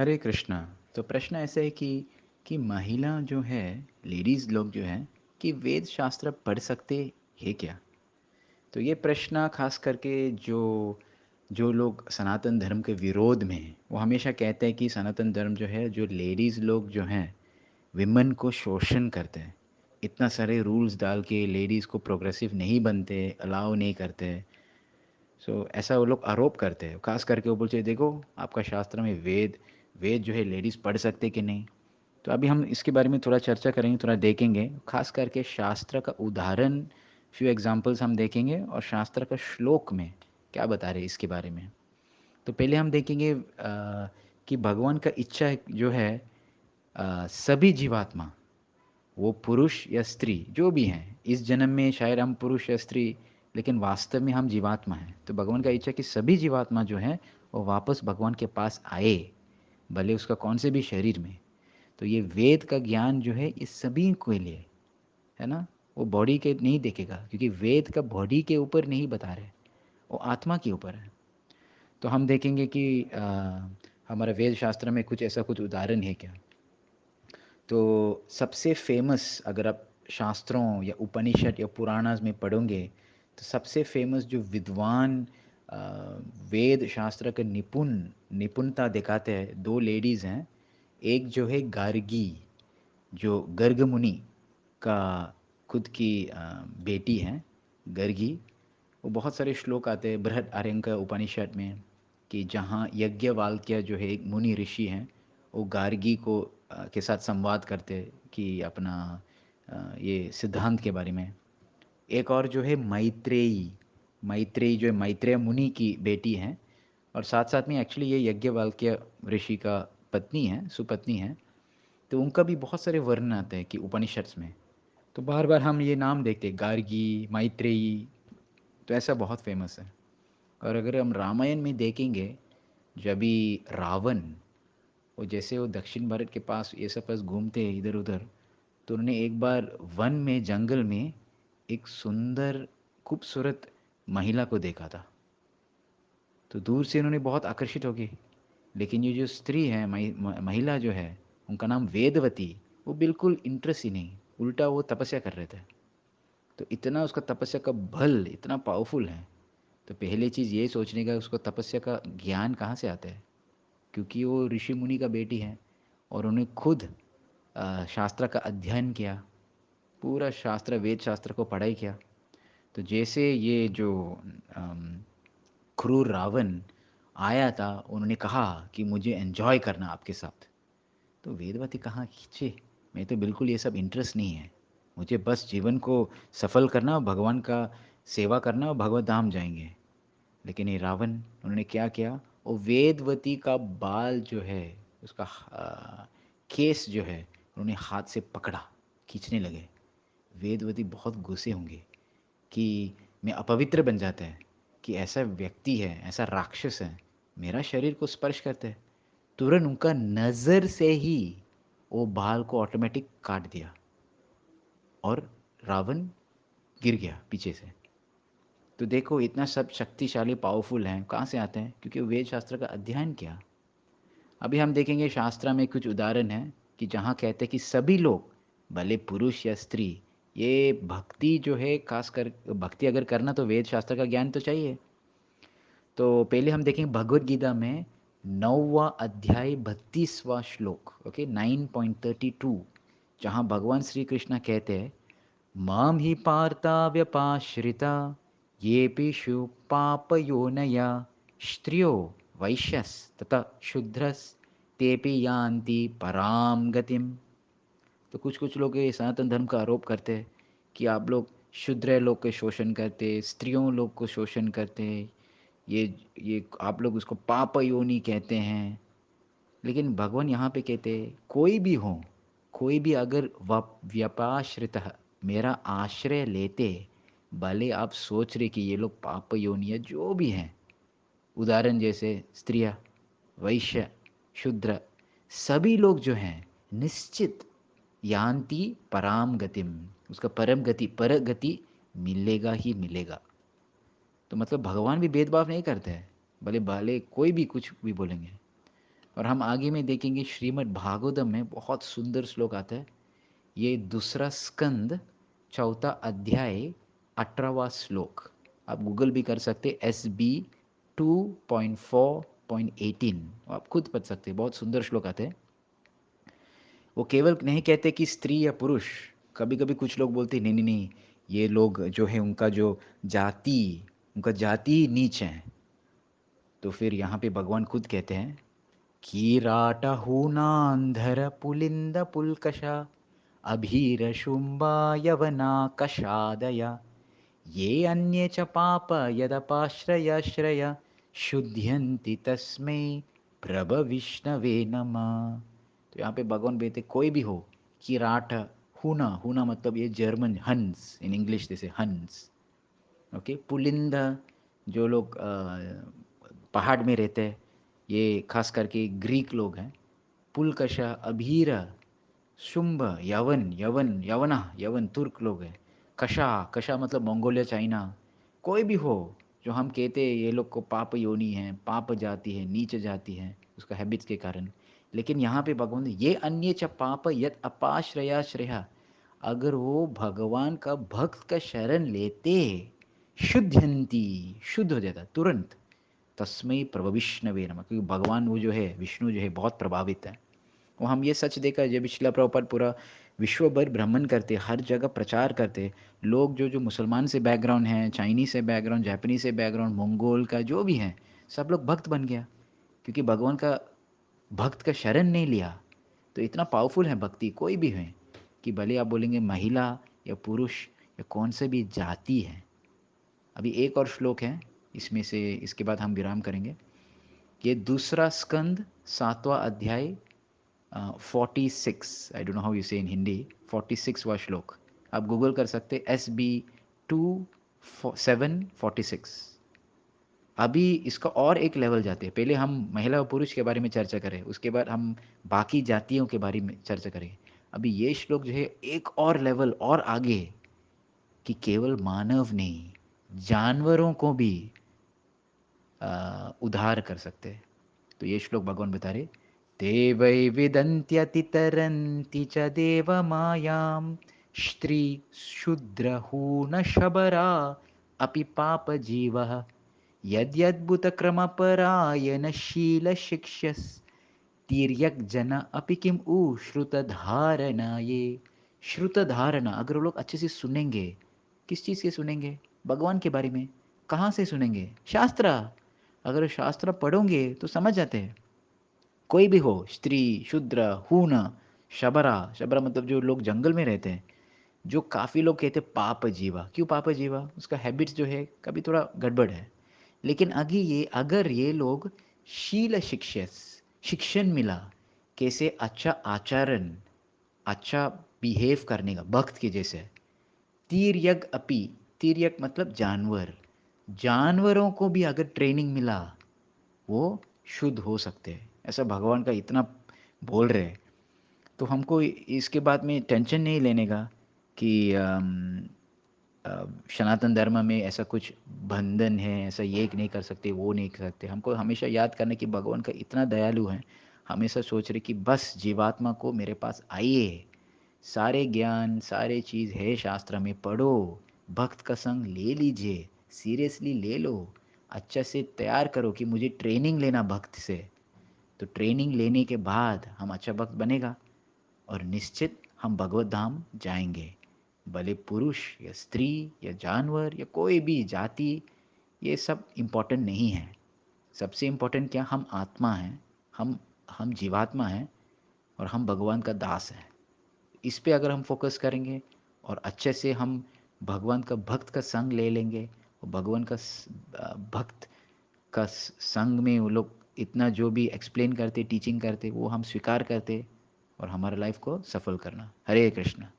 हरे कृष्णा। तो प्रश्न ऐसा है कि महिला जो है, लेडीज़ लोग जो हैं, कि वेद शास्त्र पढ़ सकते हैं क्या? तो ये प्रश्न खास करके जो जो लोग सनातन धर्म के विरोध में हैं, वो हमेशा कहते हैं कि सनातन धर्म जो है, जो लेडीज़ लोग जो हैं, विमेन को शोषण करते हैं। इतना सारे रूल्स डाल के लेडीज़ को प्रोग्रेसिव नहीं बनते, अलाउ नहीं करते। ऐसा वो लोग आरोप करते हैं। खास करके वो बोलते हैं, देखो आपका शास्त्र में वेद वेद जो है लेडीज़ पढ़ सकते कि नहीं। तो अभी हम इसके बारे में थोड़ा चर्चा करेंगे, थोड़ा देखेंगे। खास करके शास्त्र का उदाहरण, फ्यू एग्जांपल्स हम देखेंगे, और शास्त्र का श्लोक में क्या बता रहे हैं इसके बारे में। तो पहले हम देखेंगे कि भगवान का इच्छा जो है, सभी जीवात्मा, वो पुरुष या स्त्री जो भी हैं, इस जन्म में शायद हम पुरुष या स्त्री, लेकिन वास्तव में हम जीवात्मा हैं। तो भगवान का इच्छा कि सभी जीवात्मा जो हैं वो वापस भगवान के पास आए, भले उसका कौन से भी शरीर में। तो ये वेद का ज्ञान जो है इस सभी के लिए है ना। वो बॉडी के नहीं देखेगा, क्योंकि वेद का बॉडी के ऊपर नहीं बता रहे, वो आत्मा के ऊपर है। तो हम देखेंगे कि हमारा वेद शास्त्र में कुछ ऐसा कुछ उदाहरण है क्या। तो सबसे फेमस, अगर आप शास्त्रों या उपनिषद या पुराणास में पढ़ोगे, तो सबसे फेमस जो विद्वान अ, वेद शास्त्र के निपुणता दिखाते हैं, दो लेडीज़ हैं। एक जो है गार्गी, जो गर्ग मुनि का खुद की बेटी हैं, गर्गी। वो बहुत सारे श्लोक आते हैं बृहद आर्यंक उपनिषद में, कि जहाँ यज्ञवाल्क्य जो है एक मुनि ऋषि हैं, वो गार्गी को के साथ संवाद करते हैं कि अपना ये सिद्धांत के बारे में। एक और जो है मैत्रेयी, मैत्रेयी जो है मैत्रेय मुनि की बेटी हैं, और साथ साथ में एक्चुअली ये यज्ञवाल्क्य ऋषि का पत्नी है, सुपत्नी है। तो उनका भी बहुत सारे वर्णन आते हैं कि उपनिषद्स में। तो बार बार हम ये नाम देखते हैं, गार्गी, मैत्रेयी। तो ऐसा बहुत फेमस है। और अगर हम रामायण में देखेंगे, जब भी रावण, वो जैसे वो दक्षिण भारत के पास ये सब पास घूमते हैं इधर उधर, तो उन्होंने एक बार वन में, जंगल में, एक सुंदर खूबसूरत महिला को देखा था। तो दूर से उन्होंने बहुत आकर्षित हो गए, लेकिन ये जो स्त्री है, महिला जो है, उनका नाम वेदवती, वो बिल्कुल इंटरेस्ट ही नहीं, उल्टा वो तपस्या कर रहे थे। तो इतना उसका तपस्या का बल इतना पावरफुल है। तो पहले चीज़ ये सोचने का, उसको तपस्या का ज्ञान कहाँ से आता है, क्योंकि वो ऋषि मुनि का बेटी है, और उन्हें खुद शास्त्र का अध्ययन किया, पूरा शास्त्र, वेद शास्त्र को पढ़ाई किया। तो जैसे ये जो अम, क्रूर रावण आया था, उन्होंने कहा कि मुझे एंजॉय करना आपके साथ। तो वेदवती कहाँ खींचे, मैं तो बिल्कुल ये सब इंटरेस्ट नहीं है, मुझे बस जीवन को सफल करना और भगवान का सेवा करना और भगवत धाम जाएंगे। लेकिन ये रावण, उन्होंने क्या किया, वो वेदवती का बाल जो है, उसका केस जो है, उन्होंने हाथ से पकड़ा, खींचने लगे। वेदवती बहुत गुस्से होंगे कि मैं अपवित्र बन जाता है, कि ऐसा व्यक्ति है, ऐसा राक्षस है, मेरा शरीर को स्पर्श करता है। तुरंत उनका नज़र से ही वो बाल को ऑटोमेटिक काट दिया, और रावण गिर गया पीछे से। तो देखो, इतना सब शक्तिशाली, पावरफुल हैं, कहाँ से आते हैं, क्योंकि वेद शास्त्र का अध्ययन किया। अभी हम देखेंगे शास्त्र में कुछ उदाहरण हैं, कि जहाँ कहते हैं कि सभी लोग, भले पुरुष या स्त्री, ये भक्ति जो है, खास कर भक्ति अगर करना, तो वेद शास्त्र का ज्ञान तो चाहिए। तो पहले हम देखेंगे भगवत गीता में 9वां अध्याय 32वां श्लोक, ओके, 9.32, जहाँ भगवान श्री कृष्ण कहते हैं, माम ही पार्ता व्यपाश्रिता येपिषु पापयोनया स्त्रियो वैश्यस तथा शूद्रस तेपि यान्ति पराम गतिम। तो कुछ कुछ लोग ये सनातन धर्म का आरोप करते हैं कि आप लोग शूद्र लोग के शोषण करते, स्त्रियों लोग को शोषण करते, ये आप लोग उसको पाप योनि कहते हैं। लेकिन भगवान यहाँ पे कहते हैं, कोई भी हो, कोई भी अगर व्यपाश्रित मेरा आश्रय लेते, भले आप सोच रहे कि ये लोग पाप योनि है, जो भी हैं, उदाहरण जैसे स्त्रियाँ, वैश्य, शूद्र, सभी लोग जो हैं, निश्चित यान्ति पराम गतिम, उसका परम गति, पर गति मिलेगा ही मिलेगा। तो मतलब भगवान भी भेदभाव नहीं करते हैं, भले भले कोई भी कुछ भी बोलेंगे। और हम आगे में देखेंगे श्रीमद् भागवतम में बहुत सुंदर श्लोक आता है। ये दूसरा स्कंद, चौथा अध्याय, 18वां श्लोक। आप गूगल भी कर सकते, SB 2.4.18, आप खुद पढ़ सकते, बहुत सुंदर श्लोक आते हैं। वो केवल नहीं कहते कि स्त्री या पुरुष। कभी कभी कुछ लोग बोलते नहीं नहीं नहीं, ये लोग जो है उनका जाति नीच है। तो फिर यहाँ पे भगवान खुद कहते हैं, कीराटहूनान्धर पुलिंद पुल्कषा अभीरशुम्बा यवना कषादय ये अन्ये च पाप यदपाश्रयाश्रय शुध्यन्ति तस्मै प्रभ विष्णवे नमः। तो यहाँ पे भगवान बेटे कोई भी हो, किराट, हूना, हूना मतलब ये जर्मन हंस, इन इंग्लिश जैसे हंस, ओके। पुलिंद, जो लोग पहाड़ में रहते हैं, ये खास करके ग्रीक लोग हैं। पुलकशा, अभीर, शुंभ, यवन, यवन तुर्क लोग हैं। कशा, कशा मतलब मंगोलिया, चाइना। कोई भी हो, जो हम कहते हैं ये लोग को पाप योनि है, पाप जाति है, नीच जाति है, उसका हैबिट्स के कारण। लेकिन यहाँ पे भगवान ये अन्य च पाप यत अपाश्रया श्रेया, अगर वो भगवान का भक्त का शरण लेते, शुद्धंती, शुद्ध हो जाता तुरंत, तस्मै प्रभु विष्णवे नमः, क्योंकि भगवान वो जो है विष्णु जो है बहुत प्रभावित है। वो हम ये सच देखा है, जब शिला प्रभुपाद पूरा विश्व भर भ्रमण करते, हर जगह प्रचार करते, लोग जो जो मुसलमान से बैकग्राउंड हैं, चाइनीज से बैकग्राउंड, जापानीज से बैकग्राउंड, मंगोल का जो भी है, सब लोग भक्त बन गया, क्योंकि भगवान का भक्त का शरण नहीं लिया। तो इतना पावरफुल है भक्ति, कोई भी है, कि भले आप बोलेंगे महिला या पुरुष या कौन से भी जाति है। अभी एक और श्लोक है इसमें से, इसके बाद हम विराम करेंगे। ये दूसरा स्कंद, 7वां अध्याय, 46, I don't know how you से इन हिंदी, 46वां श्लोक। आप गूगल कर सकते, SB 2.7.46। अभी इसका और एक लेवल जाते हैं, पहले हम महिला और पुरुष के बारे में चर्चा करें, उसके बाद हम बाकी जातियों के बारे में चर्चा करें। अभी ये श्लोक जो है एक और लेवल और आगे, कि केवल मानव नहीं, जानवरों को भी उद्धार कर सकते हैं। तो ये श्लोक भगवान बता रहे, ते वै विदन्त्यतितरन्ति च देवमायां स्त्री शूद्रहून शबरा अपि पापजीवः यद्यद्भुतक्रमपरायणशीलशिक्ष्यस्तिर्यक् अपि किम ऊ श्रुतधारणा। ये श्रुतधारणा, अगर वो लोग अच्छे से सुनेंगे, किस चीज़ के सुनेंगे? भगवान के बारे में। कहाँ से सुनेंगे? शास्त्र। अगर शास्त्र पढ़ोगे तो समझ जाते हैं। कोई भी हो, स्त्री, शूद्र, हून, शबरा, शबरा मतलब जो लोग जंगल में रहते हैं, जो काफ़ी लोग कहते हैं पाप जीवा। क्यों पाप जीवा? उसका हैबिट्स जो है कभी थोड़ा गड़बड़ है। लेकिन अगर ये लोग शील शिक्षण मिला, कैसे अच्छा आचरण, अच्छा बिहेव करने का भक्त के जैसे। तीर्यक अपि, तीर्यक मतलब जानवर, जानवरों को भी अगर ट्रेनिंग मिला, वो शुद्ध हो सकते हैं, ऐसा भगवान का इतना बोल रहे हैं। तो हमको इसके बाद में टेंशन नहीं लेने का कि सनातन धर्म में ऐसा कुछ बंधन है, ऐसा ये नहीं कर सकते, वो नहीं कर सकते। हमको हमेशा याद करना कि भगवान का इतना दयालु है, हमेशा सोच रहे कि बस जीवात्मा को मेरे पास आइए, सारे ज्ञान सारे चीज़ है शास्त्र में, पढ़ो, भक्त का संग ले लीजिए, सीरियसली ले लो, अच्छा से तैयार करो कि मुझे ट्रेनिंग लेना भक्त से। तो ट्रेनिंग लेने के बाद हम अच्छा भक्त बनेगा, और निश्चित हम भगवत धाम जाएंगे। भले पुरुष या स्त्री या जानवर या कोई भी जाति, ये सब इम्पोर्टेंट नहीं है। सबसे इम्पोर्टेंट क्या, हम आत्मा हैं, हम जीवात्मा हैं, और हम भगवान का दास हैं। इस पे अगर हम फोकस करेंगे और अच्छे से हम भगवान का भक्त का संग ले लेंगे, और भगवान का भक्त का संग में वो लोग इतना जो भी एक्सप्लेन करते, टीचिंग करते, वो हम स्वीकार करते, और हमारे लाइफ को सफल करना। हरे कृष्ण।